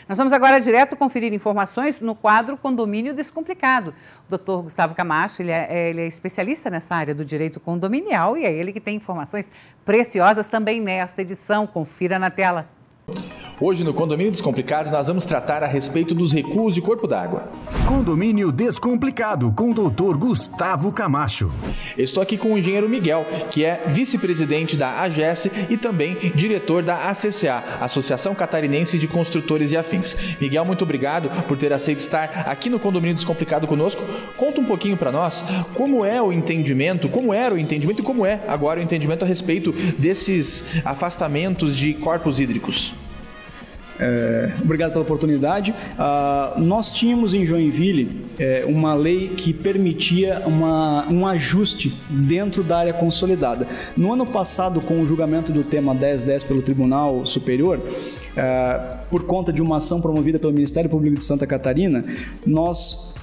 Nós vamos agora direto conferir informações no quadro Condomínio Descomplicado. O Dr. Gustavo Camacho, ele é especialista nessa área do direito condominial e é ele que tem informações preciosas também nesta edição. Confira na tela. Hoje no Condomínio Descomplicado nós vamos tratar a respeito dos recuos de corpo d'água. Condomínio Descomplicado com o Dr. Gustavo Camacho. Estou aqui com o engenheiro Miguel, que é vice-presidente da AGES e também diretor da ACCA, Associação Catarinense de Construtores e Afins. Miguel, muito obrigado por ter aceito estar aqui no Condomínio Descomplicado conosco. Conta um pouquinho para nós como é o entendimento, como era o entendimento e como é agora o entendimento a respeito desses afastamentos de corpos hídricos. Obrigado pela oportunidade. Nós tínhamos em Joinville uma lei que permitia um ajuste dentro da área consolidada. No ano passado, com o julgamento do tema 1010 pelo Tribunal Superior, por conta de uma ação promovida pelo Ministério Público de Santa Catarina, nós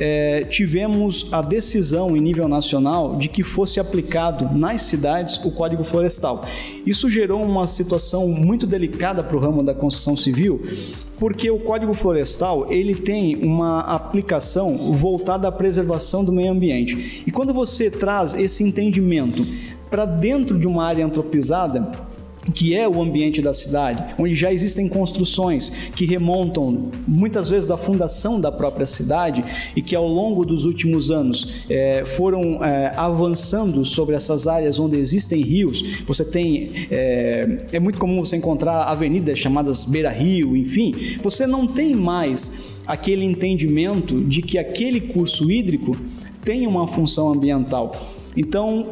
tivemos a decisão em nível nacional de que fosse aplicado nas cidades o Código Florestal. Isso gerou uma situação muito delicada para o ramo da construção civil, porque o Código Florestal ele tem uma aplicação voltada à preservação do meio ambiente. E quando você traz esse entendimento para dentro de uma área antropizada, que é o ambiente da cidade, onde já existem construções que remontam muitas vezes à fundação da própria cidade e que ao longo dos últimos anos foram avançando sobre essas áreas onde existem rios. Você tem, é muito comum você encontrar avenidas chamadas beira-rio, enfim, você não tem mais aquele entendimento de que aquele curso hídrico tem uma função ambiental. Então,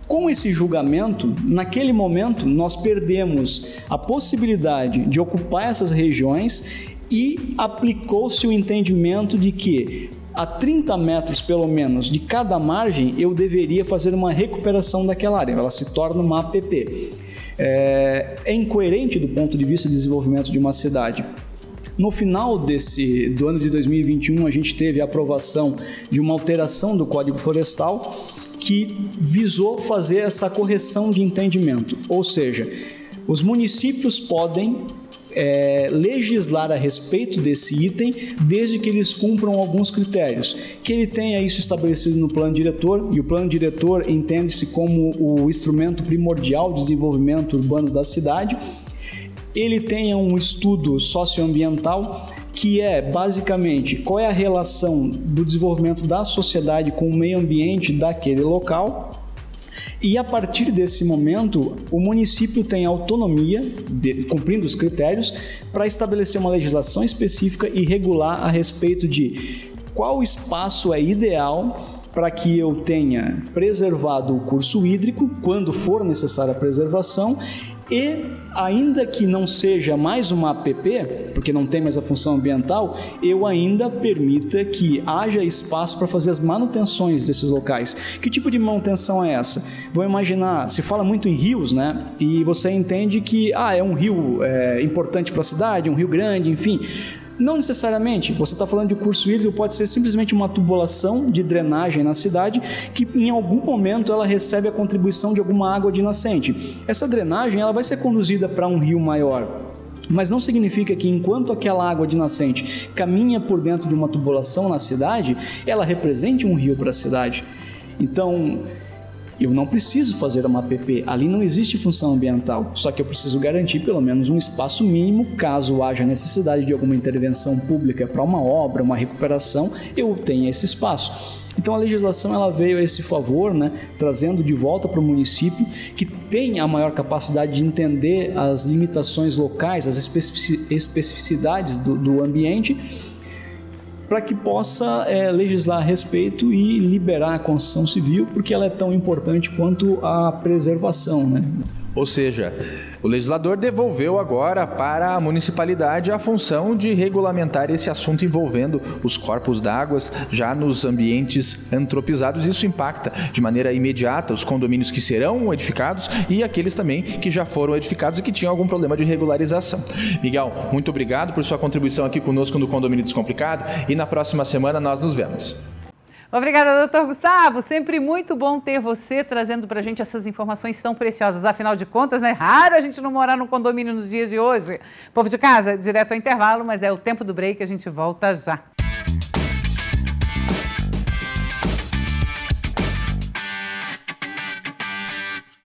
com esse julgamento, naquele momento, nós perdemos a possibilidade de ocupar essas regiões e aplicou-se o entendimento de que a 30 metros, pelo menos, de cada margem, eu deveria fazer uma recuperação daquela área. Ela se torna uma APP. É incoerente do ponto de vista de desenvolvimento de uma cidade. No final do ano de 2021, a gente teve a aprovação de uma alteração do Código Florestal que visou fazer essa correção de entendimento, ou seja, os municípios podem legislar a respeito desse item desde que eles cumpram alguns critérios, que ele tenha isso estabelecido no plano diretor, e o plano diretor entende-se como o instrumento primordial de desenvolvimento urbano da cidade, ele tenha um estudo socioambiental, que é basicamente qual é a relação do desenvolvimento da sociedade com o meio ambiente daquele local, e a partir desse momento o município tem autonomia, cumprindo os critérios, para estabelecer uma legislação específica e regular a respeito de qual espaço é ideal para que eu tenha preservado o curso hídrico quando for necessária a preservação. E, ainda que não seja mais uma APP, porque não tem mais a função ambiental, eu ainda permita que haja espaço para fazer as manutenções desses locais. Que tipo de manutenção é essa? Vou imaginar, se fala muito em rios, né? E você entende que é um rio importante para a cidade, um rio grande, enfim. Não necessariamente, você está falando de curso hídrico, pode ser simplesmente uma tubulação de drenagem na cidade que em algum momento ela recebe a contribuição de alguma água de nascente. Essa drenagem ela vai ser conduzida para um rio maior, mas não significa que enquanto aquela água de nascente caminha por dentro de uma tubulação na cidade, ela represente um rio para a cidade. Então, eu não preciso fazer uma APP, ali não existe função ambiental, só que eu preciso garantir pelo menos um espaço mínimo, caso haja necessidade de alguma intervenção pública para uma obra, uma recuperação, eu tenho esse espaço. Então a legislação ela veio a esse favor, né, trazendo de volta para o município que tem a maior capacidade de entender as limitações locais, as especificidades do ambiente, para que possa legislar a respeito e liberar a construção civil, porque ela é tão importante quanto a preservação, né? Ou seja, o legislador devolveu agora para a municipalidade a função de regulamentar esse assunto envolvendo os corpos d'água já nos ambientes antropizados. Isso impacta de maneira imediata os condomínios que serão edificados e aqueles também que já foram edificados e que tinham algum problema de regularização. Miguel, muito obrigado por sua contribuição aqui conosco no Condomínio Descomplicado e na próxima semana nós nos vemos. Obrigada, doutor Gustavo. Sempre muito bom ter você trazendo para a gente essas informações tão preciosas. Afinal de contas, é raro a gente não morar num condomínio nos dias de hoje. Povo de casa, direto ao intervalo, mas é o tempo do break, a gente volta já.